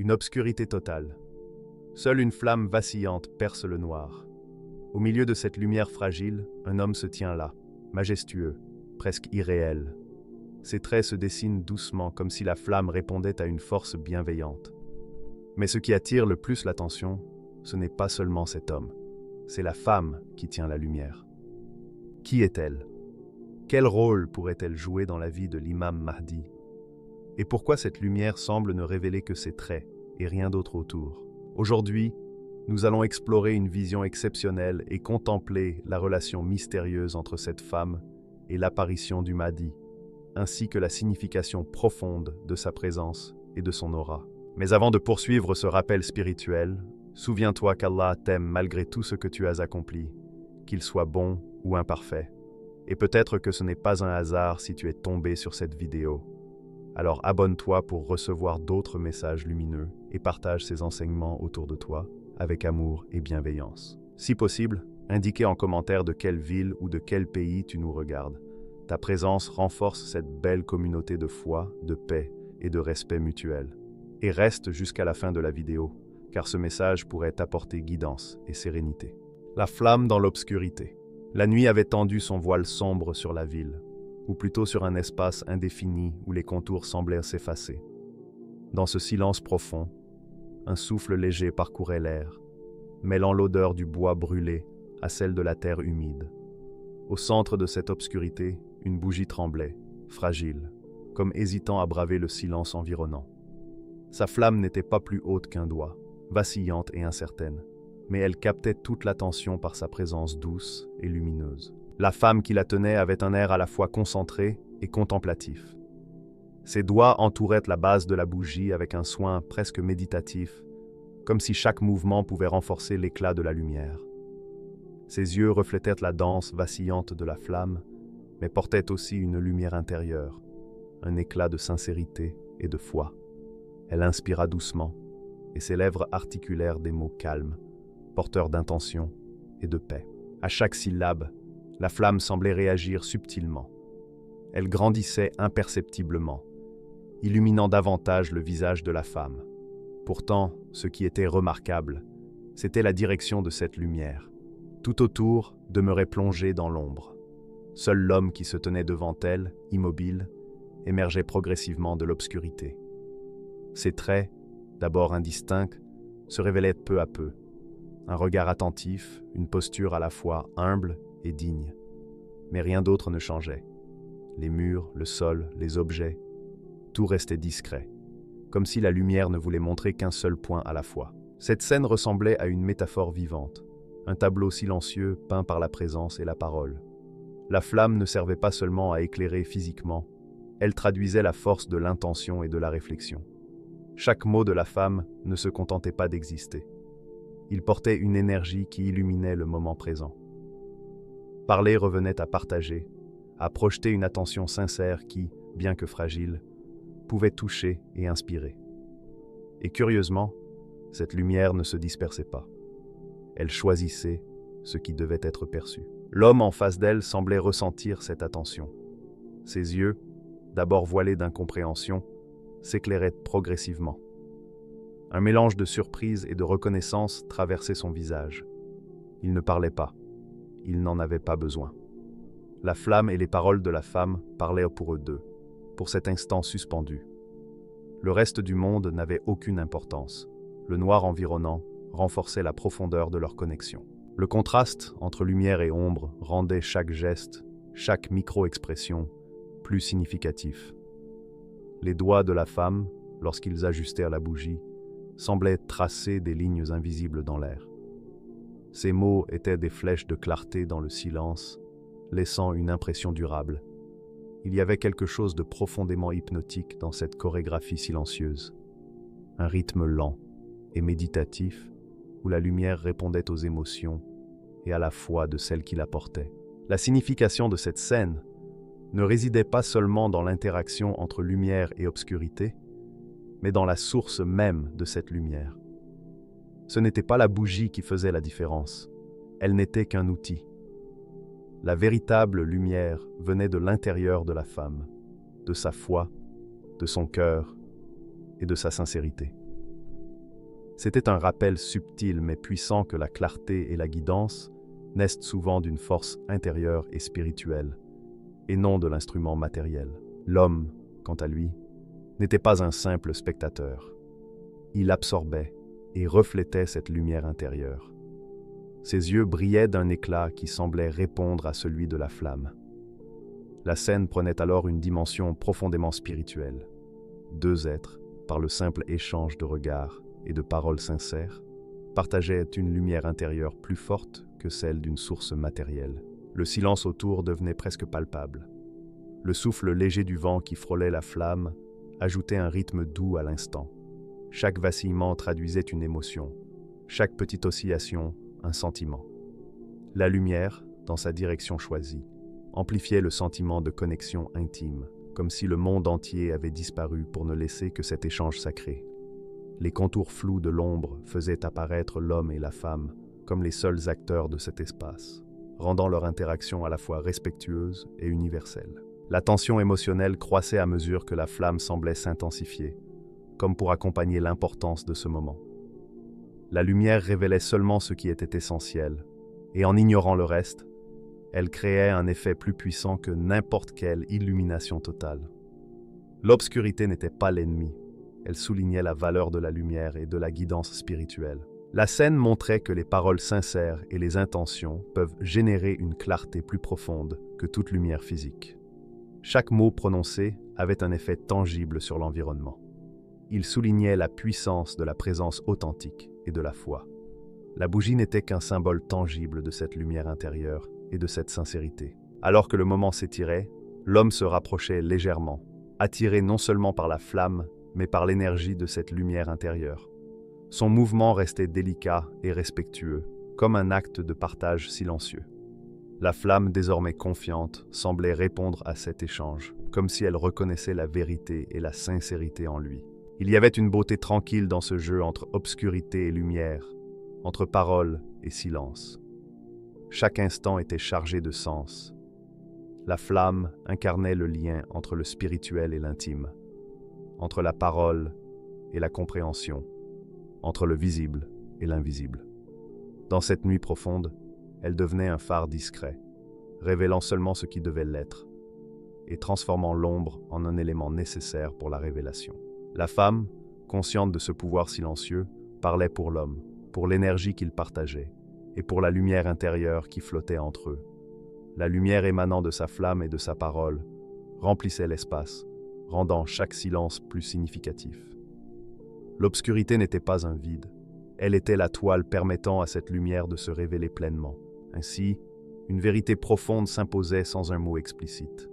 Une obscurité totale. Seule une flamme vacillante perce le noir. Au milieu de cette lumière fragile, un homme se tient là, majestueux, presque irréel. Ses traits se dessinent doucement comme si la flamme répondait à une force bienveillante. Mais ce qui attire le plus l'attention, ce n'est pas seulement cet homme, c'est la femme qui tient la lumière. Qui est-elle? Quel rôle pourrait-elle jouer dans la vie de l'imam Mahdi? Et pourquoi cette lumière semble ne révéler que ses traits et rien d'autre autour? Aujourd'hui, nous allons explorer une vision exceptionnelle et contempler la relation mystérieuse entre cette femme et l'apparition du Mahdi, ainsi que la signification profonde de sa présence et de son aura. Mais avant de poursuivre ce rappel spirituel, souviens-toi qu'Allah t'aime malgré tout ce que tu as accompli, qu'il soit bon ou imparfait. Et peut-être que ce n'est pas un hasard si tu es tombé sur cette vidéo. Alors abonne-toi pour recevoir d'autres messages lumineux et partage ces enseignements autour de toi avec amour et bienveillance. Si possible, indiquez en commentaire de quelle ville ou de quel pays tu nous regardes. Ta présence renforce cette belle communauté de foi, de paix et de respect mutuel. Et reste jusqu'à la fin de la vidéo, car ce message pourrait t'apporter guidance et sérénité. La flamme dans l'obscurité. La nuit avait tendu son voile sombre sur la ville, ou plutôt sur un espace indéfini où les contours semblaient s'effacer. Dans ce silence profond, un souffle léger parcourait l'air, mêlant l'odeur du bois brûlé à celle de la terre humide. Au centre de cette obscurité, une bougie tremblait, fragile, comme hésitant à braver le silence environnant. Sa flamme n'était pas plus haute qu'un doigt, vacillante et incertaine, mais elle captait toute l'attention par sa présence douce et lumineuse. La femme qui la tenait avait un air à la fois concentré et contemplatif. Ses doigts entouraient la base de la bougie avec un soin presque méditatif, comme si chaque mouvement pouvait renforcer l'éclat de la lumière. Ses yeux reflétaient la danse vacillante de la flamme, mais portaient aussi une lumière intérieure, un éclat de sincérité et de foi. Elle inspira doucement, et ses lèvres articulèrent des mots calmes, porteurs d'intention et de paix. À chaque syllabe, la flamme semblait réagir subtilement. Elle grandissait imperceptiblement, illuminant davantage le visage de la femme. Pourtant, ce qui était remarquable, c'était la direction de cette lumière. Tout autour demeurait plongé dans l'ombre. Seul l'homme qui se tenait devant elle, immobile, émergeait progressivement de l'obscurité. Ses traits, d'abord indistincts, se révélaient peu à peu. Un regard attentif, une posture à la fois humble et digne. Mais rien d'autre ne changeait. Les murs, le sol, les objets, tout restait discret, comme si la lumière ne voulait montrer qu'un seul point à la fois. Cette scène ressemblait à une métaphore vivante, un tableau silencieux peint par la présence et la parole. La flamme ne servait pas seulement à éclairer physiquement, elle traduisait la force de l'intention et de la réflexion. Chaque mot de la femme ne se contentait pas d'exister. Il portait une énergie qui illuminait le moment présent. Parler revenait à partager, à projeter une attention sincère qui, bien que fragile, pouvait toucher et inspirer. Et curieusement, cette lumière ne se dispersait pas. Elle choisissait ce qui devait être perçu. L'homme en face d'elle semblait ressentir cette attention. Ses yeux, d'abord voilés d'incompréhension, s'éclairaient progressivement. Un mélange de surprise et de reconnaissance traversait son visage. Il ne parlait pas. Il n'en avait pas besoin. La flamme et les paroles de la femme parlaient pour eux deux, pour cet instant suspendu. Le reste du monde n'avait aucune importance. Le noir environnant renforçait la profondeur de leur connexion. Le contraste entre lumière et ombre rendait chaque geste, chaque micro-expression, plus significatif. Les doigts de la femme, lorsqu'ils ajustèrent la bougie, semblaient tracer des lignes invisibles dans l'air. Ces mots étaient des flèches de clarté dans le silence, laissant une impression durable. Il y avait quelque chose de profondément hypnotique dans cette chorégraphie silencieuse. Un rythme lent et méditatif où la lumière répondait aux émotions et à la foi de celle qui la portait. La signification de cette scène ne résidait pas seulement dans l'interaction entre lumière et obscurité, mais dans la source même de cette lumière. Ce n'était pas la bougie qui faisait la différence, elle n'était qu'un outil. La véritable lumière venait de l'intérieur de la femme, de sa foi, de son cœur et de sa sincérité. C'était un rappel subtil mais puissant que la clarté et la guidance naissent souvent d'une force intérieure et spirituelle, et non de l'instrument matériel. L'homme, quant à lui, n'était pas un simple spectateur. Il absorbait et reflétait cette lumière intérieure. Ses yeux brillaient d'un éclat qui semblait répondre à celui de la flamme. La scène prenait alors une dimension profondément spirituelle. Deux êtres, par le simple échange de regards et de paroles sincères, partageaient une lumière intérieure plus forte que celle d'une source matérielle. Le silence autour devenait presque palpable. Le souffle léger du vent qui frôlait la flamme ajoutait un rythme doux à l'instant. Chaque vacillement traduisait une émotion, chaque petite oscillation, un sentiment. La lumière, dans sa direction choisie, amplifiait le sentiment de connexion intime, comme si le monde entier avait disparu pour ne laisser que cet échange sacré. Les contours flous de l'ombre faisaient apparaître l'homme et la femme comme les seuls acteurs de cet espace, rendant leur interaction à la fois respectueuse et universelle. La tension émotionnelle croissait à mesure que la flamme semblait s'intensifier, comme pour accompagner l'importance de ce moment. La lumière révélait seulement ce qui était essentiel, et en ignorant le reste, elle créait un effet plus puissant que n'importe quelle illumination totale. L'obscurité n'était pas l'ennemi, elle soulignait la valeur de la lumière et de la guidance spirituelle. La scène montrait que les paroles sincères et les intentions peuvent générer une clarté plus profonde que toute lumière physique. Chaque mot prononcé avait un effet tangible sur l'environnement. Il soulignait la puissance de la présence authentique et de la foi. La bougie n'était qu'un symbole tangible de cette lumière intérieure et de cette sincérité. Alors que le moment s'étirait, l'homme se rapprochait légèrement, attiré non seulement par la flamme, mais par l'énergie de cette lumière intérieure. Son mouvement restait délicat et respectueux, comme un acte de partage silencieux. La flamme, désormais confiante, semblait répondre à cet échange, comme si elle reconnaissait la vérité et la sincérité en lui. Il y avait une beauté tranquille dans ce jeu entre obscurité et lumière, entre parole et silence. Chaque instant était chargé de sens. La flamme incarnait le lien entre le spirituel et l'intime, entre la parole et la compréhension, entre le visible et l'invisible. Dans cette nuit profonde, elle devenait un phare discret, révélant seulement ce qui devait l'être, et transformant l'ombre en un élément nécessaire pour la révélation. La femme, consciente de ce pouvoir silencieux, parlait pour l'homme, pour l'énergie qu'ils partageaient, et pour la lumière intérieure qui flottait entre eux. La lumière émanant de sa flamme et de sa parole remplissait l'espace, rendant chaque silence plus significatif. L'obscurité n'était pas un vide, elle était la toile permettant à cette lumière de se révéler pleinement. Ainsi, une vérité profonde s'imposait sans un mot explicite.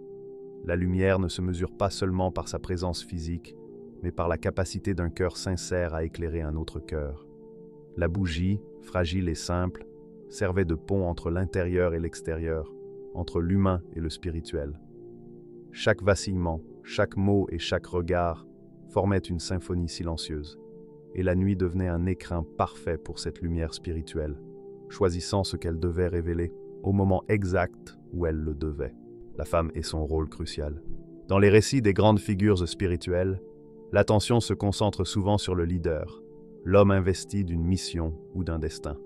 La lumière ne se mesure pas seulement par sa présence physique, mais par la capacité d'un cœur sincère à éclairer un autre cœur. La bougie, fragile et simple, servait de pont entre l'intérieur et l'extérieur, entre l'humain et le spirituel. Chaque vacillement, chaque mot et chaque regard formaient une symphonie silencieuse, et la nuit devenait un écrin parfait pour cette lumière spirituelle, choisissant ce qu'elle devait révéler au moment exact où elle le devait. La femme et son rôle crucial. Dans les récits des grandes figures spirituelles, l'attention se concentre souvent sur le leader, l'homme investi d'une mission ou d'un destin.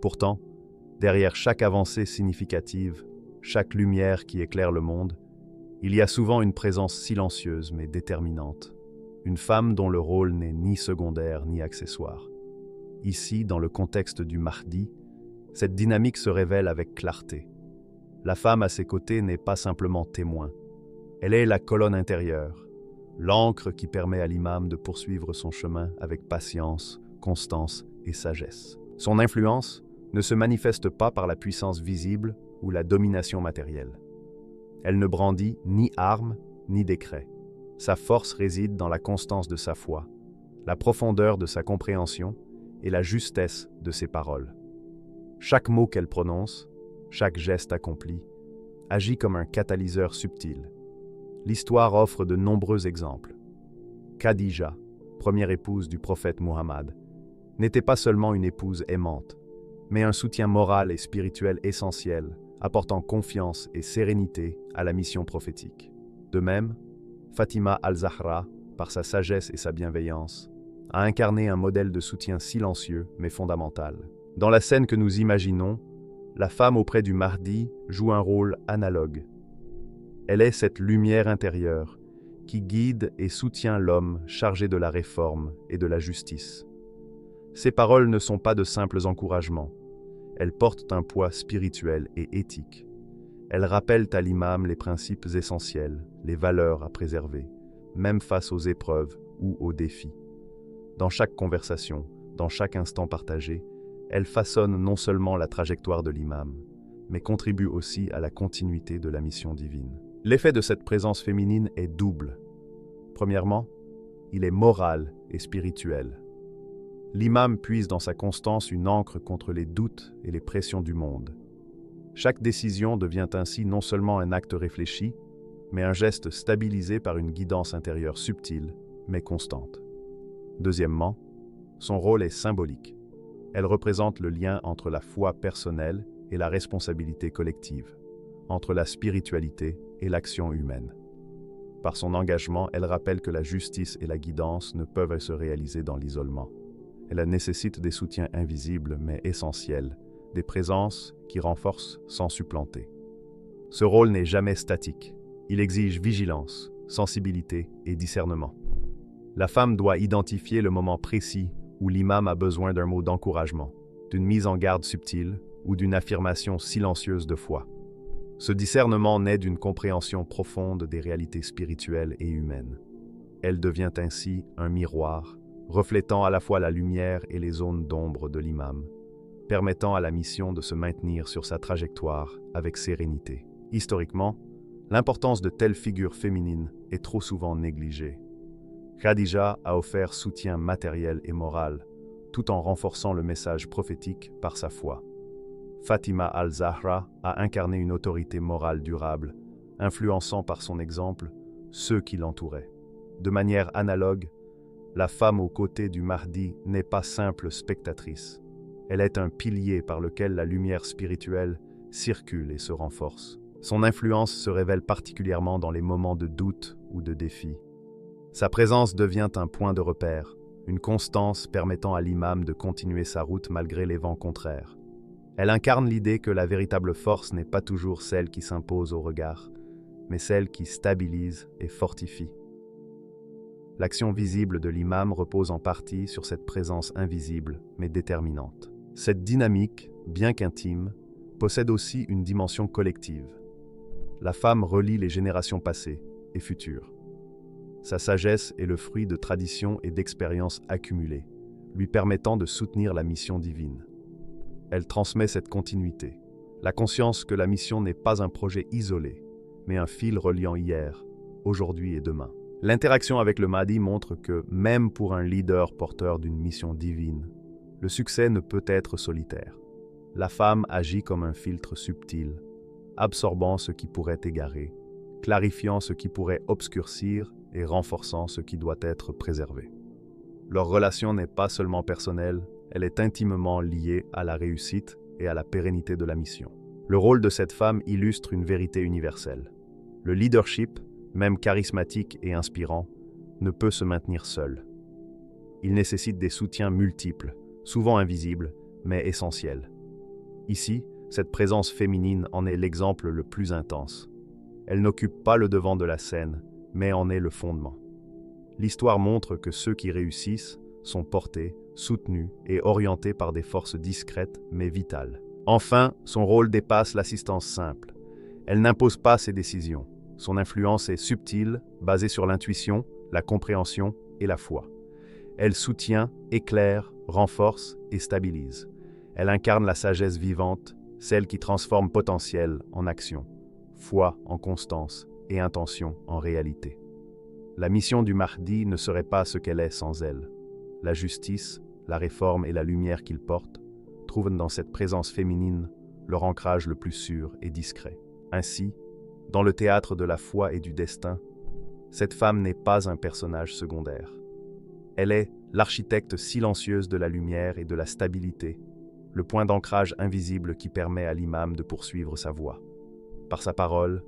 Pourtant, derrière chaque avancée significative, chaque lumière qui éclaire le monde, il y a souvent une présence silencieuse mais déterminante, une femme dont le rôle n'est ni secondaire ni accessoire. Ici, dans le contexte du Mahdi, cette dynamique se révèle avec clarté. La femme à ses côtés n'est pas simplement témoin, elle est la colonne intérieure, l'ancre qui permet à l'imam de poursuivre son chemin avec patience, constance et sagesse. Son influence ne se manifeste pas par la puissance visible ou la domination matérielle. Elle ne brandit ni armes ni décrets. Sa force réside dans la constance de sa foi, la profondeur de sa compréhension et la justesse de ses paroles. Chaque mot qu'elle prononce, chaque geste accompli, agit comme un catalyseur subtil. L'histoire offre de nombreux exemples. Khadija, première épouse du prophète Muhammad, n'était pas seulement une épouse aimante, mais un soutien moral et spirituel essentiel, apportant confiance et sérénité à la mission prophétique. De même, Fatima al-Zahra, par sa sagesse et sa bienveillance, a incarné un modèle de soutien silencieux mais fondamental. Dans la scène que nous imaginons, la femme auprès du Mahdi joue un rôle analogue. Elle est cette lumière intérieure qui guide et soutient l'homme chargé de la réforme et de la justice. Ces paroles ne sont pas de simples encouragements. Elles portent un poids spirituel et éthique. Elles rappellent à l'imam les principes essentiels, les valeurs à préserver, même face aux épreuves ou aux défis. Dans chaque conversation, dans chaque instant partagé, elles façonnent non seulement la trajectoire de l'imam, mais contribuent aussi à la continuité de la mission divine. L'effet de cette présence féminine est double. Premièrement, il est moral et spirituel. L'imam puise dans sa constance une ancre contre les doutes et les pressions du monde. Chaque décision devient ainsi non seulement un acte réfléchi, mais un geste stabilisé par une guidance intérieure subtile, mais constante. Deuxièmement, son rôle est symbolique. Elle représente le lien entre la foi personnelle et la responsabilité collective, entre la spiritualité et l'action humaine. Par son engagement, elle rappelle que la justice et la guidance ne peuvent se réaliser dans l'isolement. Elle nécessite des soutiens invisibles mais essentiels, des présences qui renforcent sans supplanter. Ce rôle n'est jamais statique. Il exige vigilance, sensibilité et discernement. La femme doit identifier le moment précis où l'imam a besoin d'un mot d'encouragement, d'une mise en garde subtile ou d'une affirmation silencieuse de foi. Ce discernement naît d'une compréhension profonde des réalités spirituelles et humaines. Elle devient ainsi un miroir, reflétant à la fois la lumière et les zones d'ombre de l'imam, permettant à la mission de se maintenir sur sa trajectoire avec sérénité. Historiquement, l'importance de telles figures féminines est trop souvent négligée. Khadija a offert soutien matériel et moral, tout en renforçant le message prophétique par sa foi. Fatima al-Zahra a incarné une autorité morale durable, influençant par son exemple ceux qui l'entouraient. De manière analogue, la femme aux côtés du Mahdi n'est pas simple spectatrice. Elle est un pilier par lequel la lumière spirituelle circule et se renforce. Son influence se révèle particulièrement dans les moments de doute ou de défi. Sa présence devient un point de repère, une constance permettant à l'imam de continuer sa route malgré les vents contraires. Elle incarne l'idée que la véritable force n'est pas toujours celle qui s'impose au regard, mais celle qui stabilise et fortifie. L'action visible de l'imam repose en partie sur cette présence invisible mais déterminante. Cette dynamique, bien qu'intime, possède aussi une dimension collective. La femme relie les générations passées et futures. Sa sagesse est le fruit de traditions et d'expériences accumulées, lui permettant de soutenir la mission divine. Elle transmet cette continuité, la conscience que la mission n'est pas un projet isolé, mais un fil reliant hier, aujourd'hui et demain. L'interaction avec le Mahdi montre que, même pour un leader porteur d'une mission divine, le succès ne peut être solitaire. La femme agit comme un filtre subtil, absorbant ce qui pourrait égarer, clarifiant ce qui pourrait obscurcir et renforçant ce qui doit être préservé. Leur relation n'est pas seulement personnelle, elle est intimement liée à la réussite et à la pérennité de la mission. Le rôle de cette femme illustre une vérité universelle. Le leadership, même charismatique et inspirant, ne peut se maintenir seul. Il nécessite des soutiens multiples, souvent invisibles, mais essentiels. Ici, cette présence féminine en est l'exemple le plus intense. Elle n'occupe pas le devant de la scène, mais en est le fondement. L'histoire montre que ceux qui réussissent sont portés, soutenus et orientés par des forces discrètes mais vitales. Enfin, son rôle dépasse l'assistance simple. Elle n'impose pas ses décisions. Son influence est subtile, basée sur l'intuition, la compréhension et la foi. Elle soutient, éclaire, renforce et stabilise. Elle incarne la sagesse vivante, celle qui transforme potentiel en action, foi en constance et intention en réalité. La mission du Mahdi ne serait pas ce qu'elle est sans elle. La justice, la réforme et la lumière qu'il porte trouvent dans cette présence féminine leur ancrage le plus sûr et discret. Ainsi, dans le théâtre de la foi et du destin, cette femme n'est pas un personnage secondaire. Elle est l'architecte silencieuse de la lumière et de la stabilité, le point d'ancrage invisible qui permet à l'imam de poursuivre sa voie. Par sa parole,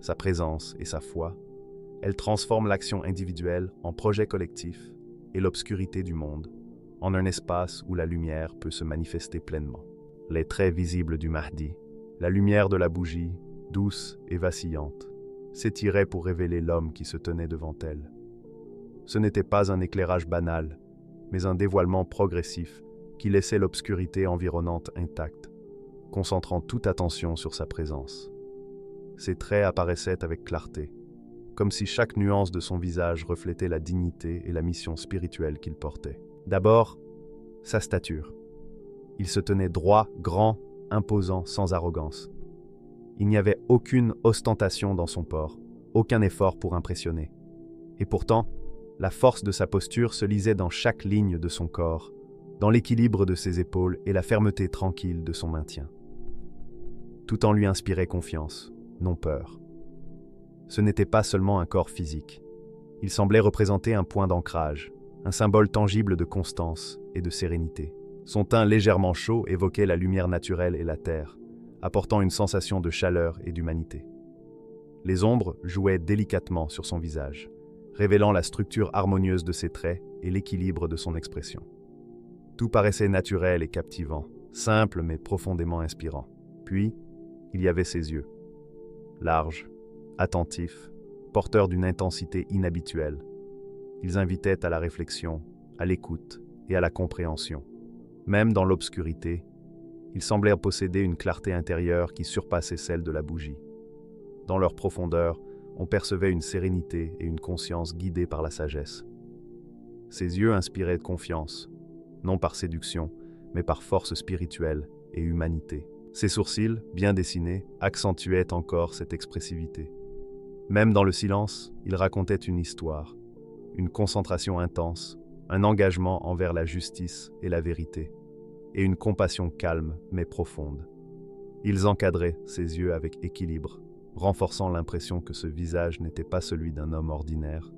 sa présence et sa foi, elle transforme l'action individuelle en projet collectif et l'obscurité du monde, en un espace où la lumière peut se manifester pleinement. Les traits visibles du Mahdi, la lumière de la bougie, douce et vacillante, s'étiraient pour révéler l'homme qui se tenait devant elle. Ce n'était pas un éclairage banal, mais un dévoilement progressif qui laissait l'obscurité environnante intacte, concentrant toute attention sur sa présence. Ses traits apparaissaient avec clarté, comme si chaque nuance de son visage reflétait la dignité et la mission spirituelle qu'il portait. D'abord, sa stature. Il se tenait droit, grand, imposant, sans arrogance. Il n'y avait aucune ostentation dans son port, aucun effort pour impressionner. Et pourtant, la force de sa posture se lisait dans chaque ligne de son corps, dans l'équilibre de ses épaules et la fermeté tranquille de son maintien. Tout en lui inspirait confiance, non peur. Ce n'était pas seulement un corps physique. Il semblait représenter un point d'ancrage, un symbole tangible de constance et de sérénité. Son teint légèrement chaud évoquait la lumière naturelle et la terre, apportant une sensation de chaleur et d'humanité. Les ombres jouaient délicatement sur son visage, révélant la structure harmonieuse de ses traits et l'équilibre de son expression. Tout paraissait naturel et captivant, simple mais profondément inspirant. Puis, il y avait ses yeux. Larges, attentifs, porteurs d'une intensité inhabituelle. Ils invitaient à la réflexion, à l'écoute et à la compréhension. Même dans l'obscurité, ils semblèrent posséder une clarté intérieure qui surpassait celle de la bougie. Dans leur profondeur, on percevait une sérénité et une conscience guidées par la sagesse. Ses yeux inspiraient de confiance, non par séduction, mais par force spirituelle et humanité. Ses sourcils, bien dessinés, accentuaient encore cette expressivité. Même dans le silence, il racontait une histoire, une concentration intense, un engagement envers la justice et la vérité, et une compassion calme mais profonde. Ils encadraient ses yeux avec équilibre, renforçant l'impression que ce visage n'était pas celui d'un homme ordinaire,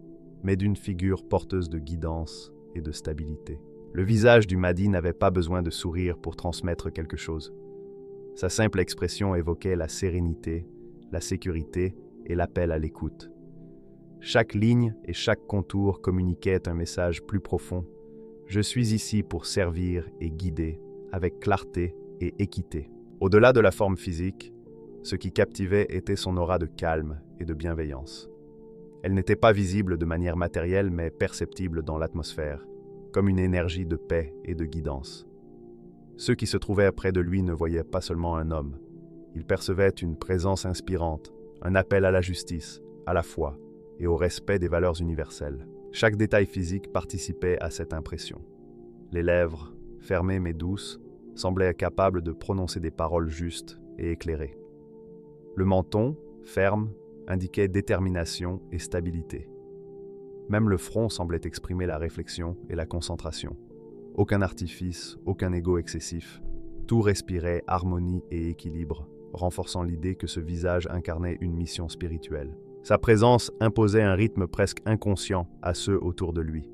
mais d'une figure porteuse de guidance et de stabilité. Le visage du Mahdi n'avait pas besoin de sourire pour transmettre quelque chose. Sa simple expression évoquait la sérénité, la sécurité et l'appel à l'écoute. Chaque ligne et chaque contour communiquaient un message plus profond. Je suis ici pour servir et guider, avec clarté et équité. Au-delà de la forme physique, ce qui captivait était son aura de calme et de bienveillance. Elle n'était pas visible de manière matérielle, mais perceptible dans l'atmosphère, comme une énergie de paix et de guidance. Ceux qui se trouvaient près de lui ne voyaient pas seulement un homme. Ils percevaient une présence inspirante, un appel à la justice, à la foi et au respect des valeurs universelles. Chaque détail physique participait à cette impression. Les lèvres, fermées mais douces, semblaient capables de prononcer des paroles justes et éclairées. Le menton, ferme, indiquait détermination et stabilité. Même le front semblait exprimer la réflexion et la concentration. Aucun artifice, aucun ego excessif. Tout respirait harmonie et équilibre, renforçant l'idée que ce visage incarnait une mission spirituelle. Sa présence imposait un rythme presque inconscient à ceux autour de lui.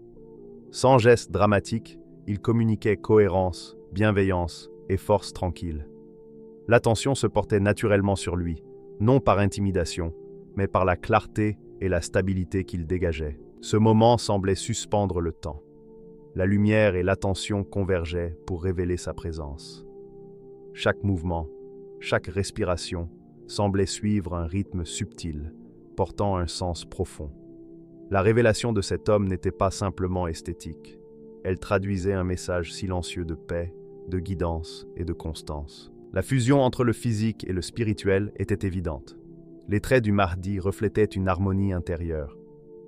Sans geste dramatique, il communiquait cohérence, bienveillance et force tranquille. L'attention se portait naturellement sur lui, non par intimidation, mais par la clarté et la stabilité qu'il dégageait. Ce moment semblait suspendre le temps. La lumière et l'attention convergeaient pour révéler sa présence. Chaque mouvement, chaque respiration semblait suivre un rythme subtil, portant un sens profond. La révélation de cet homme n'était pas simplement esthétique. Elle traduisait un message silencieux de paix, de guidance et de constance. La fusion entre le physique et le spirituel était évidente. Les traits du Mahdi reflétaient une harmonie intérieure.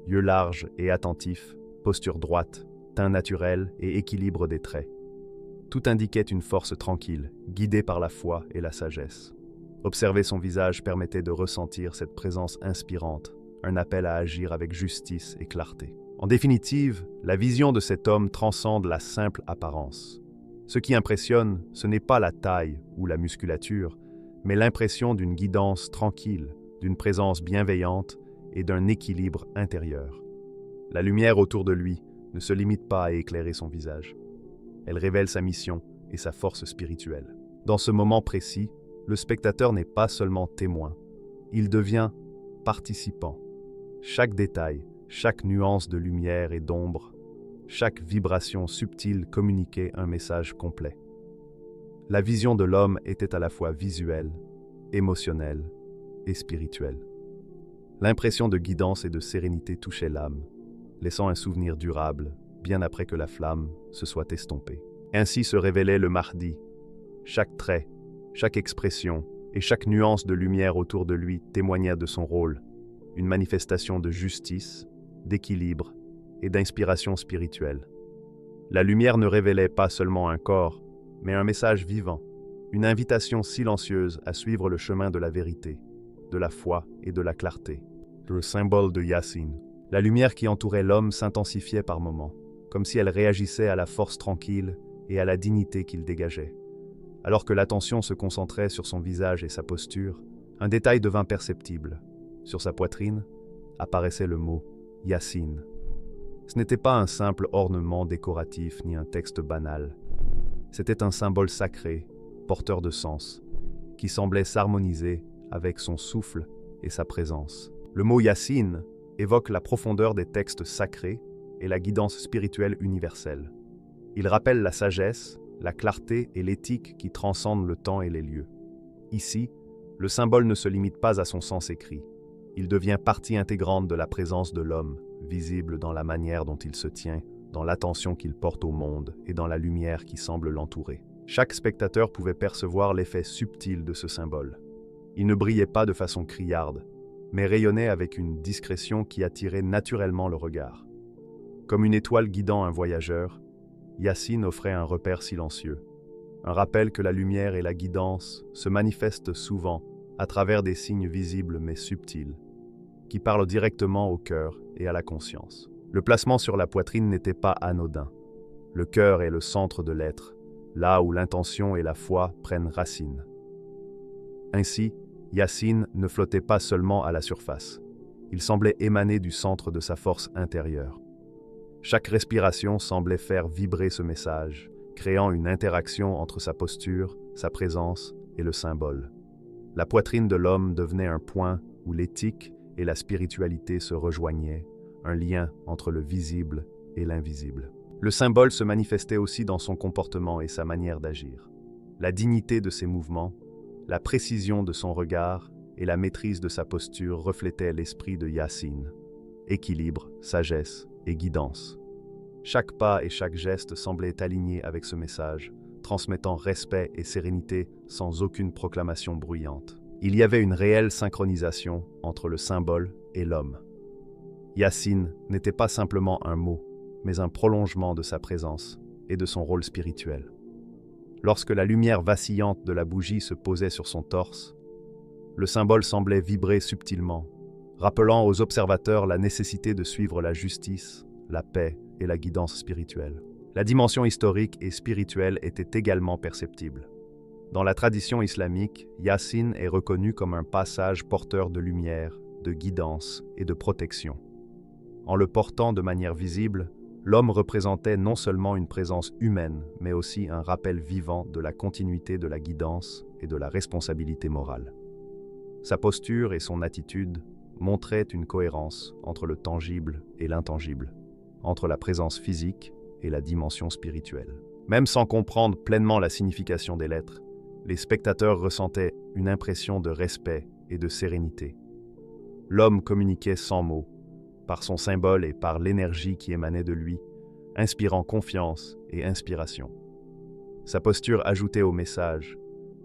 Yeux larges et attentifs, posture droite, teint naturel et équilibre des traits. Tout indiquait une force tranquille, guidée par la foi et la sagesse. Observer son visage permettait de ressentir cette présence inspirante, un appel à agir avec justice et clarté. En définitive, la vision de cet homme transcende la simple apparence. Ce qui impressionne, ce n'est pas la taille ou la musculature, mais l'impression d'une guidance tranquille, d'une présence bienveillante et d'un équilibre intérieur. La lumière autour de lui ne se limite pas à éclairer son visage. Elle révèle sa mission et sa force spirituelle. Dans ce moment précis, le spectateur n'est pas seulement témoin, il devient participant. Chaque détail, chaque nuance de lumière et d'ombre, Chaque vibration subtile communiquait un message complet. La vision de l'homme était à la fois visuelle, émotionnelle et spirituelle. L'impression de guidance et de sérénité touchait l'âme, laissant un souvenir durable, bien après que la flamme se soit estompée. Ainsi se révélait le Mahdi. Chaque trait, chaque expression et chaque nuance de lumière autour de lui témoignait de son rôle, une manifestation de justice, d'équilibre et d'inspiration spirituelle. La lumière ne révélait pas seulement un corps, mais un message vivant, une invitation silencieuse à suivre le chemin de la vérité, de la foi et de la clarté. Le symbole de Yassine. La lumière qui entourait l'homme s'intensifiait par moments, comme si elle réagissait à la force tranquille et à la dignité qu'il dégageait. Alors que l'attention se concentrait sur son visage et sa posture, un détail devint perceptible. Sur sa poitrine apparaissait le mot « Yassine ». Ce n'était pas un simple ornement décoratif ni un texte banal. C'était un symbole sacré, porteur de sens, qui semblait s'harmoniser avec son souffle et sa présence. Le mot « Yassine » évoque la profondeur des textes sacrés et la guidance spirituelle universelle. Il rappelle la sagesse, la clarté et l'éthique qui transcendent le temps et les lieux. Ici, le symbole ne se limite pas à son sens écrit. Il devient partie intégrante de la présence de l'homme, visible dans la manière dont il se tient, dans l'attention qu'il porte au monde et dans la lumière qui semble l'entourer. Chaque spectateur pouvait percevoir l'effet subtil de ce symbole. Il ne brillait pas de façon criarde, mais rayonnait avec une discrétion qui attirait naturellement le regard. Comme une étoile guidant un voyageur, Yassine offrait un repère silencieux, un rappel que la lumière et la guidance se manifestent souvent à travers des signes visibles mais subtils, qui parlent directement au cœur et à la conscience. Le placement sur la poitrine n'était pas anodin. Le cœur est le centre de l'être, là où l'intention et la foi prennent racine. Ainsi, Yassine ne flottait pas seulement à la surface. Il semblait émaner du centre de sa force intérieure. Chaque respiration semblait faire vibrer ce message, créant une interaction entre sa posture, sa présence et le symbole. La poitrine de l'homme devenait un point où l'éthique et la spiritualité se rejoignaient, un lien entre le visible et l'invisible. Le symbole se manifestait aussi dans son comportement et sa manière d'agir. La dignité de ses mouvements, la précision de son regard et la maîtrise de sa posture reflétaient l'esprit de Yassine. Équilibre, sagesse et guidance. Chaque pas et chaque geste semblaient alignés avec ce message, transmettant respect et sérénité sans aucune proclamation bruyante. Il y avait une réelle synchronisation entre le symbole et l'homme. Yassine n'était pas simplement un mot, mais un prolongement de sa présence et de son rôle spirituel. Lorsque la lumière vacillante de la bougie se posait sur son torse, le symbole semblait vibrer subtilement, rappelant aux observateurs la nécessité de suivre la justice, la paix et la guidance spirituelle. La dimension historique et spirituelle était également perceptible. Dans la tradition islamique, Yassine est reconnu comme un passage porteur de lumière, de guidance et de protection. En le portant de manière visible, l'homme représentait non seulement une présence humaine, mais aussi un rappel vivant de la continuité de la guidance et de la responsabilité morale. Sa posture et son attitude montraient une cohérence entre le tangible et l'intangible, entre la présence physique et la dimension spirituelle. Même sans comprendre pleinement la signification des lettres, les spectateurs ressentaient une impression de respect et de sérénité. L'homme communiquait sans mots, par son symbole et par l'énergie qui émanait de lui, inspirant confiance et inspiration. Sa posture ajoutait au message.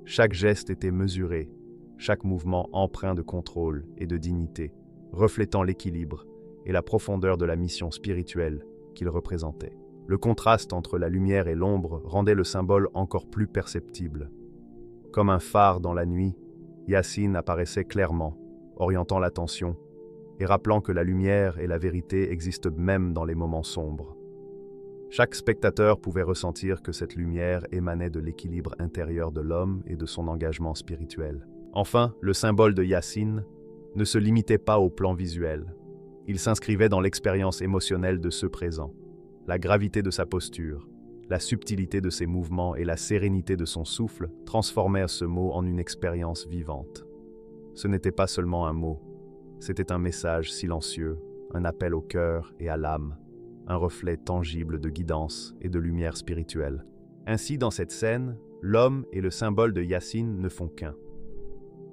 Chaque geste était mesuré, chaque mouvement empreint de contrôle et de dignité, reflétant l'équilibre et la profondeur de la mission spirituelle qu'il représentait. Le contraste entre la lumière et l'ombre rendait le symbole encore plus perceptible. Comme un phare dans la nuit, Yassine apparaissait clairement, orientant l'attention et rappelant que la lumière et la vérité existent même dans les moments sombres. Chaque spectateur pouvait ressentir que cette lumière émanait de l'équilibre intérieur de l'homme et de son engagement spirituel. Enfin, le symbole de Yassine ne se limitait pas au plan visuel. Il s'inscrivait dans l'expérience émotionnelle de ceux présents. La gravité de sa posture, la subtilité de ses mouvements et la sérénité de son souffle transformèrent ce mot en une expérience vivante. Ce n'était pas seulement un mot, c'était un message silencieux, un appel au cœur et à l'âme, un reflet tangible de guidance et de lumière spirituelle. Ainsi, dans cette scène, l'homme et le symbole de Yassine ne font qu'un.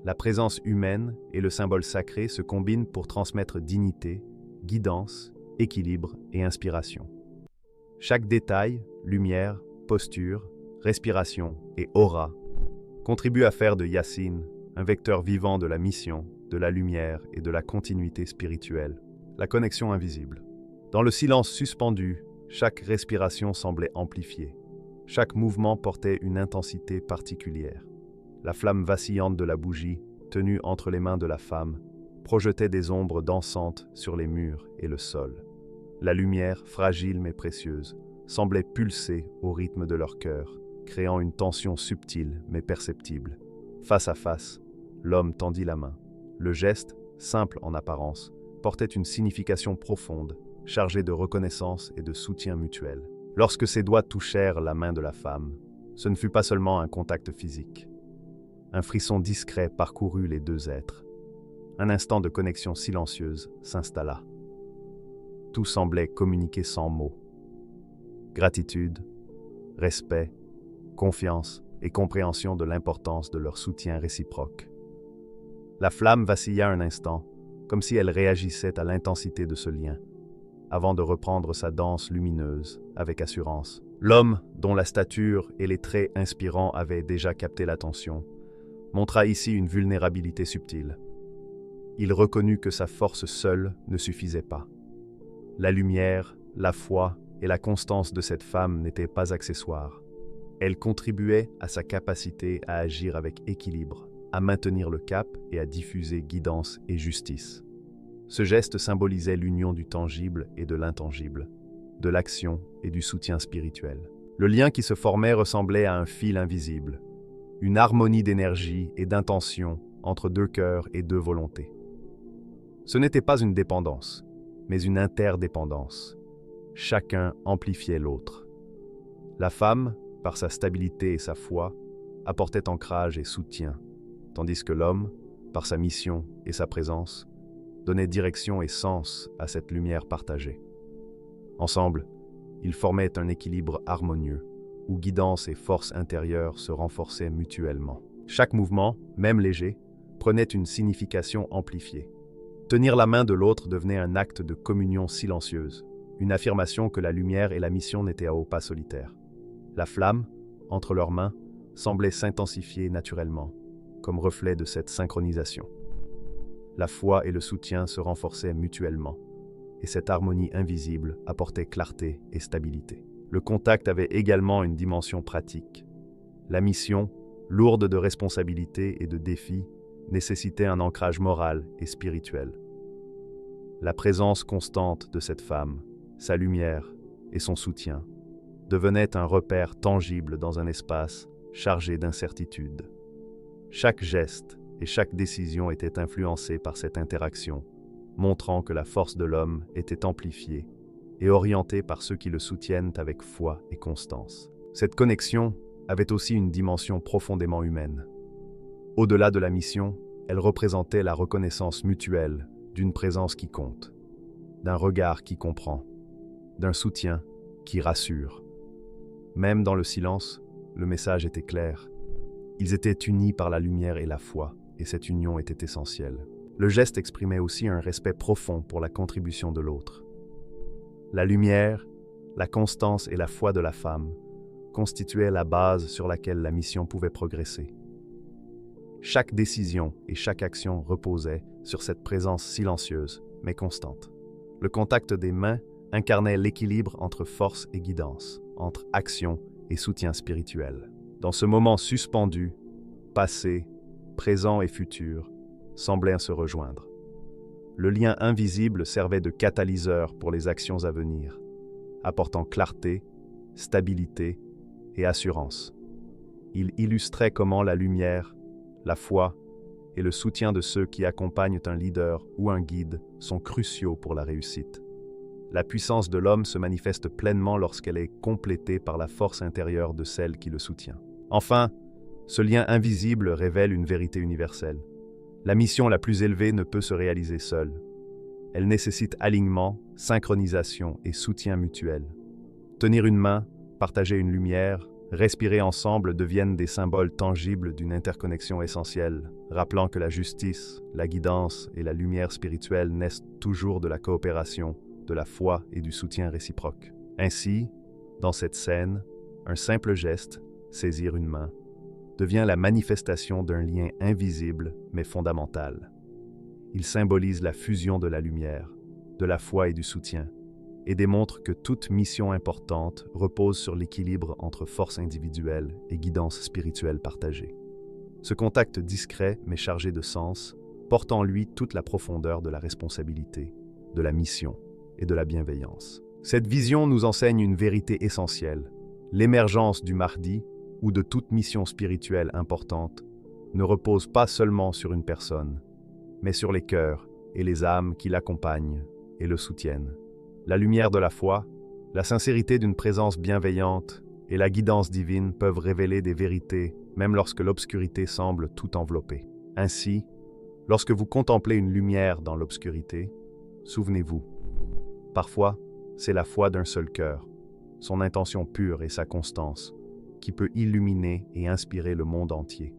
La présence humaine et le symbole sacré se combinent pour transmettre dignité, guidance, équilibre et inspiration. Chaque détail, lumière, posture, respiration et aura contribue à faire de Yassine un vecteur vivant de la mission, de la lumière et de la continuité spirituelle, la connexion invisible. Dans le silence suspendu, chaque respiration semblait amplifiée. Chaque mouvement portait une intensité particulière. La flamme vacillante de la bougie, tenue entre les mains de la femme, projetait des ombres dansantes sur les murs et le sol. La lumière, fragile mais précieuse, semblait pulser au rythme de leur cœur, créant une tension subtile mais perceptible. Face à face, l'homme tendit la main. Le geste, simple en apparence, portait une signification profonde, chargée de reconnaissance et de soutien mutuel. Lorsque ses doigts touchèrent la main de la femme, ce ne fut pas seulement un contact physique. Un frisson discret parcourut les deux êtres. Un instant de connexion silencieuse s'installa. Tout semblait communiquer sans mots. Gratitude, respect, confiance et compréhension de l'importance de leur soutien réciproque. La flamme vacilla un instant, comme si elle réagissait à l'intensité de ce lien, avant de reprendre sa danse lumineuse avec assurance. L'homme, dont la stature et les traits inspirants avaient déjà capté l'attention, montra ici une vulnérabilité subtile. Il reconnut que sa force seule ne suffisait pas. La lumière, la foi et la constance de cette femme n'étaient pas accessoires. Elles contribuaient à sa capacité à agir avec équilibre, à maintenir le cap et à diffuser guidance et justice. Ce geste symbolisait l'union du tangible et de l'intangible, de l'action et du soutien spirituel. Le lien qui se formait ressemblait à un fil invisible, une harmonie d'énergie et d'intention entre deux cœurs et deux volontés. Ce n'était pas une dépendance, mais une interdépendance. Chacun amplifiait l'autre. La femme, par sa stabilité et sa foi, apportait ancrage et soutien, tandis que l'homme, par sa mission et sa présence, donnait direction et sens à cette lumière partagée. Ensemble, ils formaient un équilibre harmonieux, où guidance et force intérieure se renforçaient mutuellement. Chaque mouvement, même léger, prenait une signification amplifiée. Tenir la main de l'autre devenait un acte de communion silencieuse, une affirmation que la lumière et la mission n'étaient à pas solitaires. La flamme, entre leurs mains, semblait s'intensifier naturellement, comme reflet de cette synchronisation. La foi et le soutien se renforçaient mutuellement, et cette harmonie invisible apportait clarté et stabilité. Le contact avait également une dimension pratique. La mission, lourde de responsabilités et de défis, nécessitait un ancrage moral et spirituel. La présence constante de cette femme, sa lumière et son soutien, devenaient un repère tangible dans un espace chargé d'incertitudes. Chaque geste et chaque décision était influencée par cette interaction, montrant que la force de l'homme était amplifiée et orientée par ceux qui le soutiennent avec foi et constance. Cette connexion avait aussi une dimension profondément humaine. Au-delà de la mission, elle représentait la reconnaissance mutuelle d'une présence qui compte, d'un regard qui comprend, d'un soutien qui rassure. Même dans le silence, le message était clair. Ils étaient unis par la lumière et la foi, et cette union était essentielle. Le geste exprimait aussi un respect profond pour la contribution de l'autre. La lumière, la constance et la foi de la femme constituaient la base sur laquelle la mission pouvait progresser. Chaque décision et chaque action reposait sur cette présence silencieuse, mais constante. Le contact des mains incarnait l'équilibre entre force et guidance, entre action et soutien spirituel. Dans ce moment suspendu, passé, présent et futur semblaient se rejoindre. Le lien invisible servait de catalyseur pour les actions à venir, apportant clarté, stabilité et assurance. Il illustrait comment la lumière, la foi et le soutien de ceux qui accompagnent un leader ou un guide sont cruciaux pour la réussite. La puissance de l'homme se manifeste pleinement lorsqu'elle est complétée par la force intérieure de celle qui le soutient. Enfin, ce lien invisible révèle une vérité universelle. La mission la plus élevée ne peut se réaliser seule. Elle nécessite alignement, synchronisation et soutien mutuel. Tenir une main, partager une lumière, respirer ensemble deviennent des symboles tangibles d'une interconnexion essentielle, rappelant que la justice, la guidance et la lumière spirituelle naissent toujours de la coopération, de la foi et du soutien réciproque. Ainsi, dans cette scène, un simple geste, saisir une main, devient la manifestation d'un lien invisible mais fondamental. Il symbolise la fusion de la lumière, de la foi et du soutien, et démontre que toute mission importante repose sur l'équilibre entre force individuelle et guidance spirituelle partagée. Ce contact discret mais chargé de sens porte en lui toute la profondeur de la responsabilité, de la mission et de la bienveillance. Cette vision nous enseigne une vérité essentielle. L'émergence du Mahdi, ou de toute mission spirituelle importante, ne repose pas seulement sur une personne, mais sur les cœurs et les âmes qui l'accompagnent et le soutiennent. La lumière de la foi, la sincérité d'une présence bienveillante et la guidance divine peuvent révéler des vérités, même lorsque l'obscurité semble tout envelopper. Ainsi, lorsque vous contemplez une lumière dans l'obscurité, souvenez-vous, parfois, c'est la foi d'un seul cœur, son intention pure et sa constance, qui peut illuminer et inspirer le monde entier.